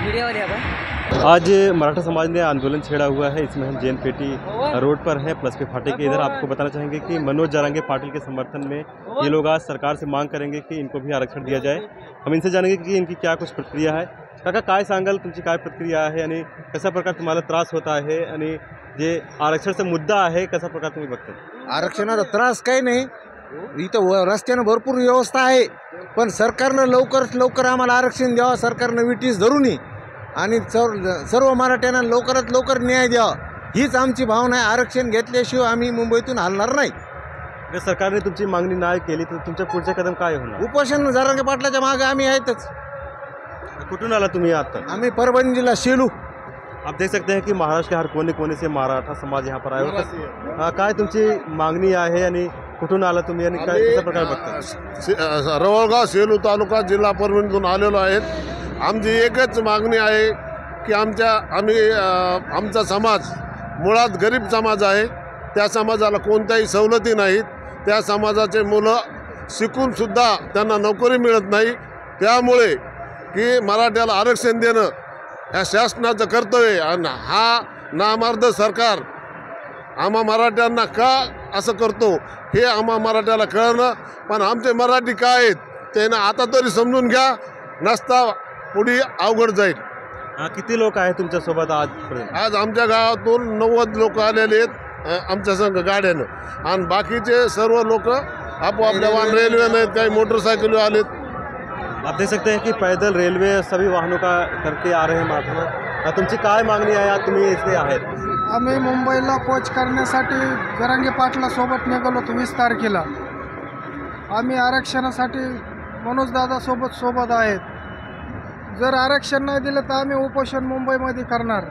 Media वाले आज मराठा समाज ने आंदोलन छेड़ा हुआ है। इसमें हम जैन पेटी रोड पर हैं, प्लस के फाटे के इधर। आपको बताना चाहेंगे कि मनोज जरांगे पाटिल के समर्थन में ये लोग आज सरकार से मांग करेंगे कि इनको भी आरक्षण दिया जाए। हम इनसे जानेंगे कि इनकी क्या कुछ प्रक्रिया है। काका, काय सांगाल, तुमची काय प्रक्रिया आहे आणि कशा प्रकार तुम्हाला त्रास होता आहे आणि जे आरक्षणाचा मुद्दा आहे कशा प्रकार तुम्ही बघता? आरक्षणाचा त्रास काही नाही, इथं रस्त्यानं भरपूर व्यवस्था आहे, पण सरकारनं लवकरात लवकर आम्हाला आरक्षण द्यावं, सरकारनं विटीस धरून आणि सर्व मराठ्यांना लवकरात लवकर न्याय द्यावा, हीच आमची भावना आहे। आरक्षण घेतल्याशिवाय आम्ही मुंबईतून हलणार नाही। जर सरकारने तुमची मागणी नाही केली तर तुमच्या पुढचे कदम काय होणार? उपोषण जरांगे पाटलाच्या मागे आम्ही आहेतच। कुठून आला तुम्ही आता? आम्ही परभणी जिल्हा शेलू। आप देख सकते हैं कि महाराष्ट्र के हर कोने कोने से मराठा समाज यहाँ पर आया। काय तुमची मागणी आहे आणि कुठून आला तुम्ही आणि काय कशा प्रकारे बघता? रवळगाव सेलू तालुका जिल्हा परभणीतून आलेलो आहेत। आमची एकच मागणी आहे की आमचा समाज मुळात गरीब समाज आहे। त्या समाजाला कोणत्याही सवलती नाहीत। त्या समाजाचे मुलं शिकूनसुद्धा त्यांना नोकरी मिळत नाही। त्यामुळे की मराठ्याला आरक्षण देणं ह्या शासनाचं कर्तव्य आणि हा नामर्द सरकार आम्हा मराठ्यांना का असं करतो हे आम्हा मराठ्याला कळणं, पण आमचे मराठी काय आहेत त्यांना आता तरी समजून घ्या, नसता पुढे अवघड जाईल। किती लोक आहेत तुमच्यासोबत आजपर्यंत? आज आमच्या गावातून 90 लोक आलेले आहेत आमच्या संघ गाड्यानं, आणि बाकीचे सर्व लोक आपोआपल्या वाहन रेल्वेने, काही मोटरसायकल आलेत। आप देख सकते हैं कि पैदल रेलवे सभी वाहनों का करके आ रहे हैं मराठा। तुमची काय मागणी आहे? आज तुम्ही इथे आहेत? आम्ही मुंबईला कोच करण्यासाठी जरांगे पाटला सोबत निघालो होतो 20 तारखेला। आम्ही आरक्षणासाठी मनोजदादा सोबत आहेत। जर आरक्षण नाही दिलं तर आम्ही उपोषण मुंबईमध्ये करणार।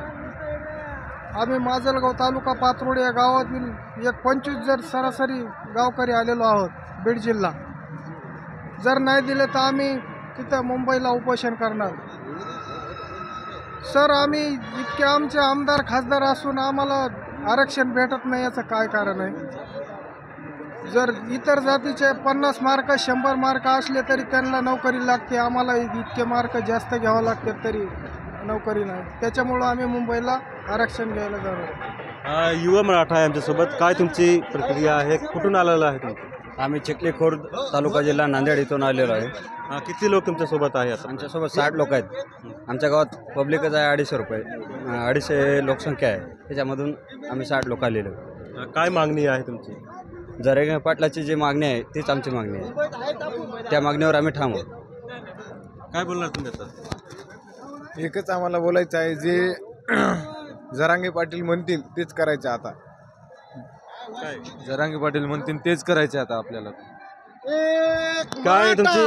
आम्ही माजलगाव तालुका पात्रोड या गावातील 25 जर सरासरी गावकरी आलेलो आहोत बीड जिल्हा। जर नाही दिलं तर आम्ही तिथं मुंबईला उपोषण करणार। सर, आम्ही इतके आमचे आमदार खासदार असून आम्हाला आरक्षण भेटत नाही, याचं काय कारण आहे? जर इतर जातीचे 50 मार्क 100 मार्क असले तरी त्यांना नोकरी लागते, आम्हाला इतके मार्क जास्त घ्यावं लागते तरी नोकरी नाही। त्याच्यामुळं आम्ही मुंबईला आरक्षण घ्यायला जाणार। युवा मराठा आहे आमच्यासोबत। काय तुमची प्रक्रिया आहे? कुठून आलेला आहे तुम्ही? आम्ही चिखली खुर्द तालुका जिल्हा नांदेड इथून आलेलो आहे। किती लोक तुमच्यासोबत आहेत? आमच्यासोबत 60 लोक आहेत। आमच्या गावात पब्लिकच आहे 250 रुपये, 250 लोकसंख्या आहे, त्याच्यामधून आम्ही 60 लोक आलेलो। काय मागणी आहे तुमची? जरांगे पाटलाची जी मागणी आहे तीच आमची मागणी आहे, त्या मागणीवर आम्ही ठाम आहोत। काय बोलणार तुम्ही आता? एकच आम्हाला बोलायचं आहे, जे जरांगे पाटील म्हणतील तेच करायचं। आता जरांगे पाटील म्हणतील तेच करायचे आता आपल्याला। काय तुमची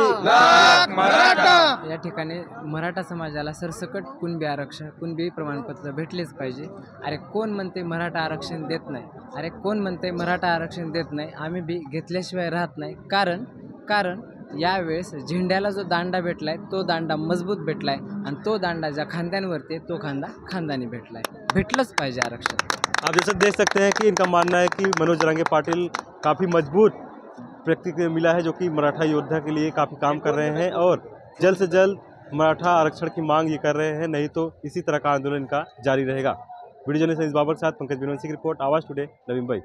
मराठा या ठिकाणी मराठा समाजाला सरसकट कुणबी आरक्षण, कुणबी प्रमाणपत्र भेटलेच पाहिजे। अरे कोण म्हणते मराठा आरक्षण देत नाही? अरे कोण म्हणते मराठा आरक्षण देत नाही? आम्ही बी घेतल्याशिवाय राहत नाही। कारण यावेळेस झेंड्याला जो दांडा भेटलाय तो दांडा मजबूत भेटलाय, आणि तो दांडा ज्या खांद्यांवरती तो खांदा खांदानी भेटलाय। भेटलंच पाहिजे आरक्षण। आप जैसे देख सकते हैं कि इनका मानना है कि मनोज जरांगे पाटिल काफ़ी मजबूत व्यक्ति मिला है, जो कि मराठा योद्धा के लिए काफ़ी काम कर रहे हैं और जल्द से जल्द मराठा आरक्षण की मांग ये कर रहे हैं, नहीं तो इसी तरह का आंदोलन इनका जारी रहेगा। वीडियो जर्नलिस्ट बाबर के साथ पंकज बिनवंशी की रिपोर्ट, आवाज़ टुडे, नवी मुंबई।